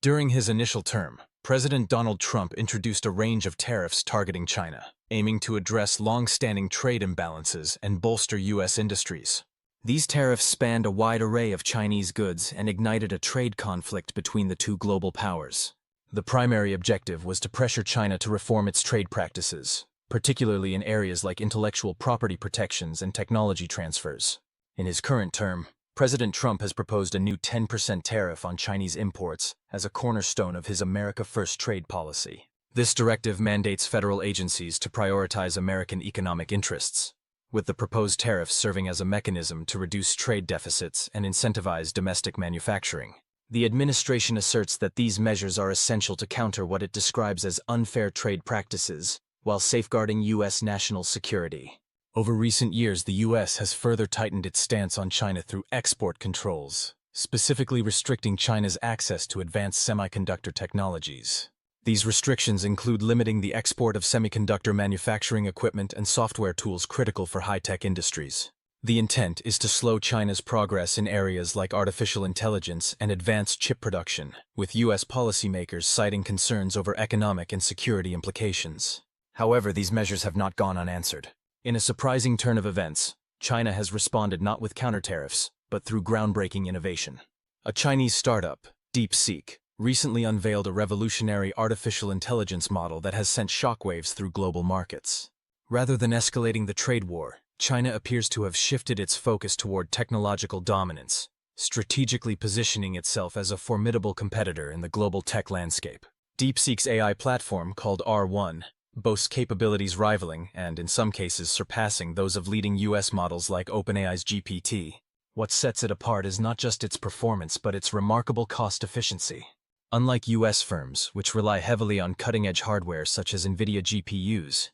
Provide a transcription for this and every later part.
During his initial term, President Donald Trump introduced a range of tariffs targeting China, aiming to address long-standing trade imbalances and bolster U.S. industries. These tariffs spanned a wide array of Chinese goods and ignited a trade conflict between the two global powers. The primary objective was to pressure China to reform its trade practices, particularly in areas like intellectual property protections and technology transfers. In his current term, President Trump has proposed a new 10% tariff on Chinese imports as a cornerstone of his America First trade policy. This directive mandates federal agencies to prioritize American economic interests, with the proposed tariffs serving as a mechanism to reduce trade deficits and incentivize domestic manufacturing. The administration asserts that these measures are essential to counter what it describes as unfair trade practices, while safeguarding U.S. national security. Over recent years, the U.S. has further tightened its stance on China through export controls, specifically restricting China's access to advanced semiconductor technologies. These restrictions include limiting the export of semiconductor manufacturing equipment and software tools critical for high-tech industries. The intent is to slow China's progress in areas like artificial intelligence and advanced chip production, with U.S. policymakers citing concerns over economic and security implications. However, these measures have not gone unanswered. In a surprising turn of events, China has responded not with counter-tariffs, but through groundbreaking innovation. A Chinese startup, DeepSeek, recently unveiled a revolutionary artificial intelligence model that has sent shockwaves through global markets. Rather than escalating the trade war, China appears to have shifted its focus toward technological dominance, strategically positioning itself as a formidable competitor in the global tech landscape. DeepSeek's AI platform, called R1, boasts capabilities rivaling and, in some cases, surpassing those of leading U.S. models like OpenAI's GPT. What sets it apart is not just its performance, but its remarkable cost efficiency. Unlike U.S. firms, which rely heavily on cutting-edge hardware such as NVIDIA GPUs,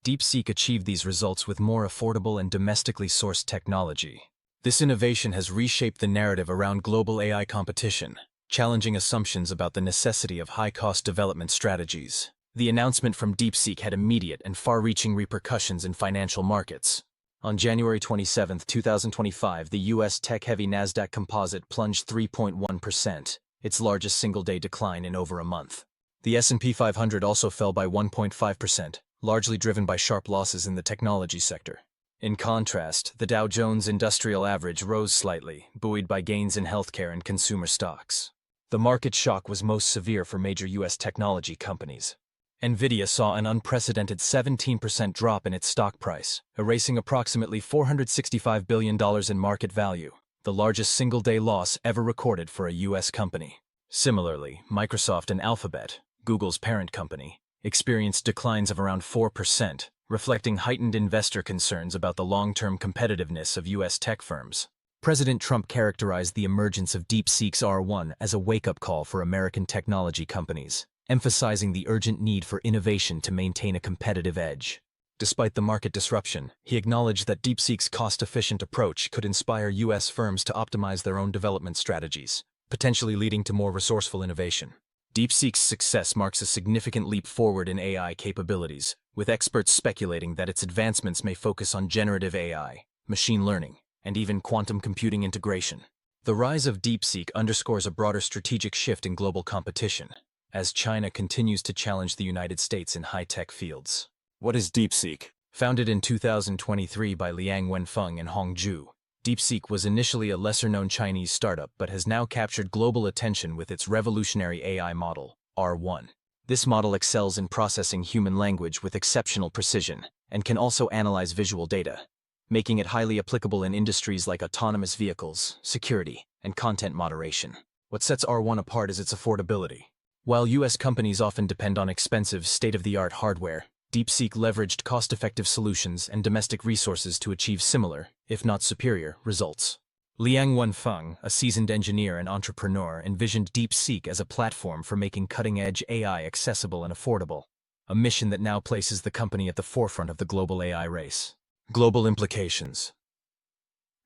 DeepSeek achieved these results with more affordable and domestically sourced technology. This innovation has reshaped the narrative around global AI competition, challenging assumptions about the necessity of high-cost development strategies. The announcement from DeepSeek had immediate and far-reaching repercussions in financial markets. On January 27, 2025, the U.S. tech-heavy Nasdaq Composite plunged 3.1%, its largest single-day decline in over a month. The S&P 500 also fell by 1.5%, largely driven by sharp losses in the technology sector. In contrast, the Dow Jones Industrial Average rose slightly, buoyed by gains in healthcare and consumer stocks. The market shock was most severe for major U.S. technology companies. NVIDIA saw an unprecedented 17% drop in its stock price, erasing approximately $465 billion in market value, the largest single-day loss ever recorded for a U.S. company. Similarly, Microsoft and Alphabet, Google's parent company, experienced declines of around 4%, reflecting heightened investor concerns about the long-term competitiveness of U.S. tech firms. President Trump characterized the emergence of DeepSeek's R1 as a wake-up call for American technology companies, emphasizing the urgent need for innovation to maintain a competitive edge. Despite the market disruption, he acknowledged that DeepSeek's cost-efficient approach could inspire U.S. firms to optimize their own development strategies, potentially leading to more resourceful innovation. DeepSeek's success marks a significant leap forward in AI capabilities, with experts speculating that its advancements may focus on generative AI, machine learning, and even quantum computing integration. The rise of DeepSeek underscores a broader strategic shift in global competition, as China continues to challenge the United States in high-tech fields. What is DeepSeek? Founded in 2023 by Liang Wenfeng and Hongzhu, DeepSeek was initially a lesser-known Chinese startup but has now captured global attention with its revolutionary AI model, R1. This model excels in processing human language with exceptional precision and can also analyze visual data, making it highly applicable in industries like autonomous vehicles, security, and content moderation. What sets R1 apart is its affordability. While U.S. companies often depend on expensive, state-of-the-art hardware, DeepSeek leveraged cost-effective solutions and domestic resources to achieve similar, if not superior, results. Liang Wenfeng, a seasoned engineer and entrepreneur, envisioned DeepSeek as a platform for making cutting-edge AI accessible and affordable, a mission that now places the company at the forefront of the global AI race. Global implications.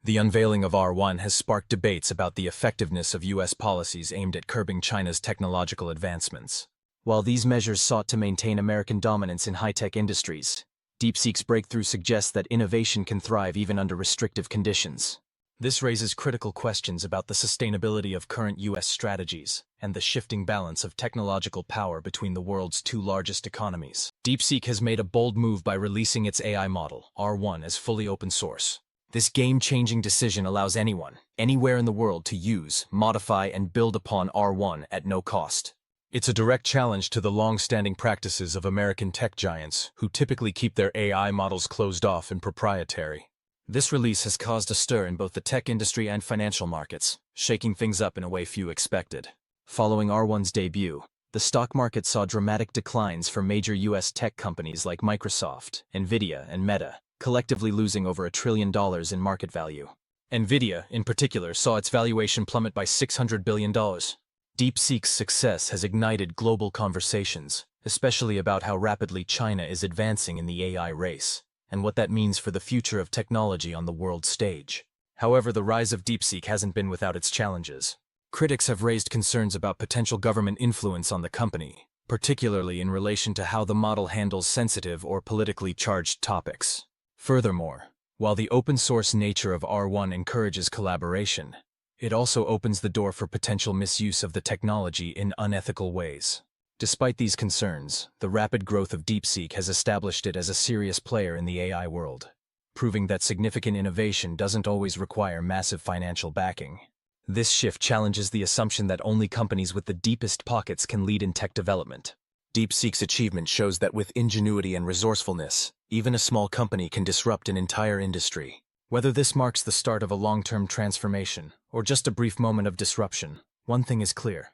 The unveiling of R1 has sparked debates about the effectiveness of U.S. policies aimed at curbing China's technological advancements. While these measures sought to maintain American dominance in high-tech industries, DeepSeek's breakthrough suggests that innovation can thrive even under restrictive conditions. This raises critical questions about the sustainability of current U.S. strategies and the shifting balance of technological power between the world's two largest economies. DeepSeek has made a bold move by releasing its AI model, R1, as fully open source. This game-changing decision allows anyone, anywhere in the world to use, modify, and build upon R1 at no cost. It's a direct challenge to the long-standing practices of American tech giants, who typically keep their AI models closed off and proprietary. This release has caused a stir in both the tech industry and financial markets, shaking things up in a way few expected. Following R1's debut, the stock market saw dramatic declines for major U.S. tech companies like Microsoft, NVIDIA, and Meta, collectively losing over $1 trillion in market value. NVIDIA, in particular, saw its valuation plummet by $600 billion. DeepSeek's success has ignited global conversations, especially about how rapidly China is advancing in the AI race, and what that means for the future of technology on the world stage. However, the rise of DeepSeek hasn't been without its challenges. Critics have raised concerns about potential government influence on the company, particularly in relation to how the model handles sensitive or politically charged topics. Furthermore, while the open-source nature of R1 encourages collaboration, it also opens the door for potential misuse of the technology in unethical ways. Despite these concerns, the rapid growth of DeepSeek has established it as a serious player in the AI world, proving that significant innovation doesn't always require massive financial backing. This shift challenges the assumption that only companies with the deepest pockets can lead in tech development. DeepSeek's achievement shows that with ingenuity and resourcefulness, even a small company can disrupt an entire industry. Whether this marks the start of a long-term transformation or just a brief moment of disruption, one thing is clear.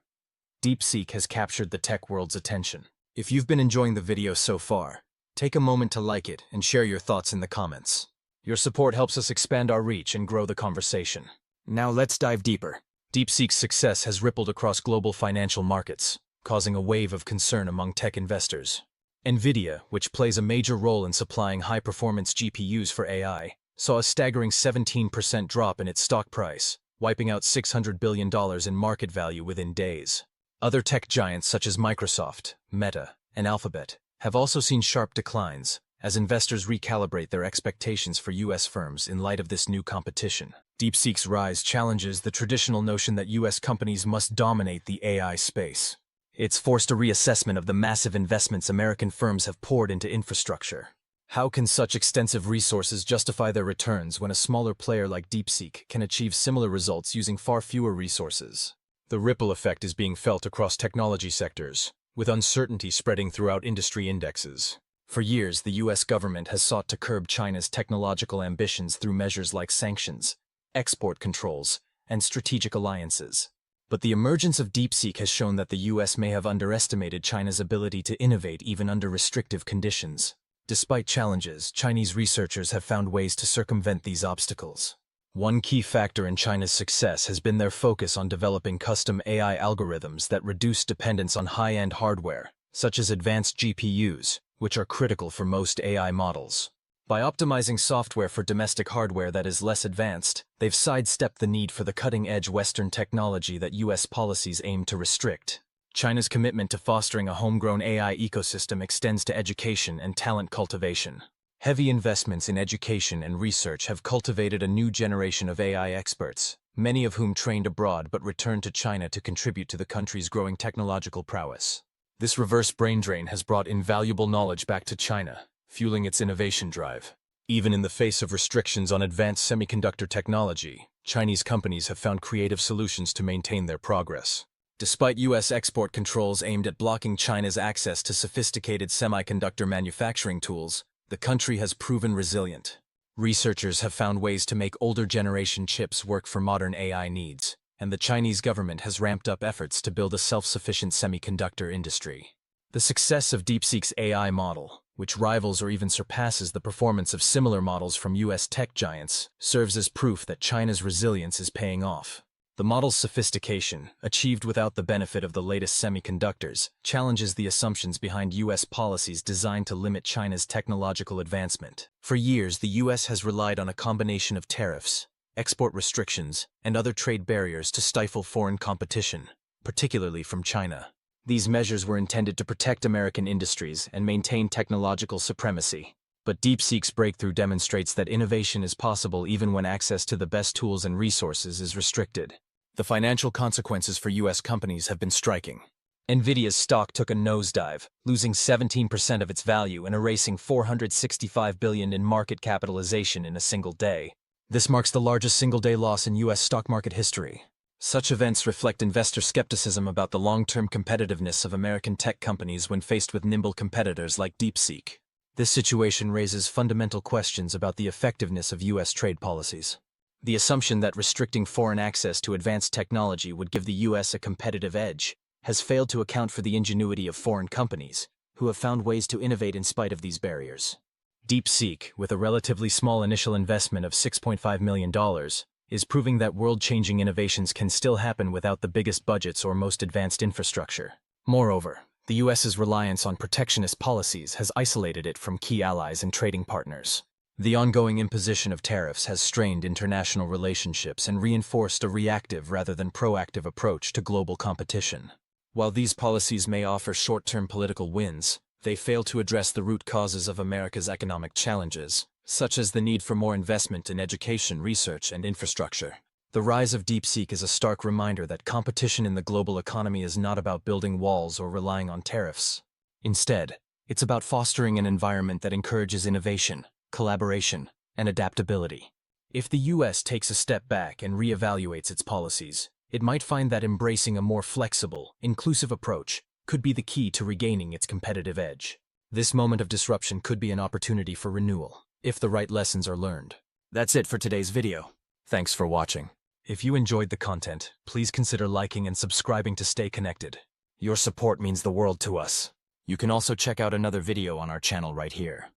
DeepSeek has captured the tech world's attention. If you've been enjoying the video so far, take a moment to like it and share your thoughts in the comments. Your support helps us expand our reach and grow the conversation. Now let's dive deeper. DeepSeek's success has rippled across global financial markets, causing a wave of concern among tech investors. NVIDIA, which plays a major role in supplying high-performance GPUs for AI, saw a staggering 17% drop in its stock price, wiping out $600 billion in market value within days. Other tech giants such as Microsoft, Meta, and Alphabet have also seen sharp declines, as investors recalibrate their expectations for U.S. firms in light of this new competition. DeepSeek's rise challenges the traditional notion that U.S. companies must dominate the AI space. It's forced a reassessment of the massive investments American firms have poured into infrastructure. How can such extensive resources justify their returns when a smaller player like DeepSeek can achieve similar results using far fewer resources? The ripple effect is being felt across technology sectors, with uncertainty spreading throughout industry indexes. For years, the U.S. government has sought to curb China's technological ambitions through measures like sanctions, export controls, and strategic alliances. But the emergence of DeepSeek has shown that the U.S. may have underestimated China's ability to innovate even under restrictive conditions. Despite challenges, Chinese researchers have found ways to circumvent these obstacles. One key factor in China's success has been their focus on developing custom AI algorithms that reduce dependence on high-end hardware, such as advanced GPUs, which are critical for most AI models. By optimizing software for domestic hardware that is less advanced, they've sidestepped the need for the cutting-edge Western technology that U.S. policies aim to restrict. China's commitment to fostering a homegrown AI ecosystem extends to education and talent cultivation. Heavy investments in education and research have cultivated a new generation of AI experts, many of whom trained abroad but returned to China to contribute to the country's growing technological prowess. This reverse brain drain has brought invaluable knowledge back to China, fueling its innovation drive. Even in the face of restrictions on advanced semiconductor technology, Chinese companies have found creative solutions to maintain their progress. Despite U.S. export controls aimed at blocking China's access to sophisticated semiconductor manufacturing tools, the country has proven resilient. Researchers have found ways to make older generation chips work for modern AI needs, and the Chinese government has ramped up efforts to build a self-sufficient semiconductor industry. The success of DeepSeek's AI model, which rivals or even surpasses the performance of similar models from U.S. tech giants, serves as proof that China's resilience is paying off. The model's sophistication, achieved without the benefit of the latest semiconductors, challenges the assumptions behind U.S. policies designed to limit China's technological advancement. For years, the U.S. has relied on a combination of tariffs, export restrictions, and other trade barriers to stifle foreign competition, particularly from China. These measures were intended to protect American industries and maintain technological supremacy. But DeepSeek's breakthrough demonstrates that innovation is possible even when access to the best tools and resources is restricted. The financial consequences for U.S. companies have been striking. NVIDIA's stock took a nosedive, losing 17% of its value and erasing $465 billion in market capitalization in a single day. This marks the largest single-day loss in U.S. stock market history. Such events reflect investor skepticism about the long-term competitiveness of American tech companies when faced with nimble competitors like DeepSeek. This situation raises fundamental questions about the effectiveness of U.S. trade policies. The assumption that restricting foreign access to advanced technology would give the U.S. a competitive edge has failed to account for the ingenuity of foreign companies, who have found ways to innovate in spite of these barriers. DeepSeek, with a relatively small initial investment of $6.5 million, is proving that world-changing innovations can still happen without the biggest budgets or most advanced infrastructure. Moreover, the U.S.'s reliance on protectionist policies has isolated it from key allies and trading partners. The ongoing imposition of tariffs has strained international relationships and reinforced a reactive rather than proactive approach to global competition. While these policies may offer short-term political wins, they fail to address the root causes of America's economic challenges, such as the need for more investment in education, research, and infrastructure. The rise of DeepSeek is a stark reminder that competition in the global economy is not about building walls or relying on tariffs. Instead, it's about fostering an environment that encourages innovation, collaboration, and adaptability. If the U.S. takes a step back and reevaluates its policies, it might find that embracing a more flexible, inclusive approach could be the key to regaining its competitive edge. This moment of disruption could be an opportunity for renewal, if the right lessons are learned. That's it for today's video. Thanks for watching. If you enjoyed the content, please consider liking and subscribing to stay connected. Your support means the world to us. You can also check out another video on our channel right here.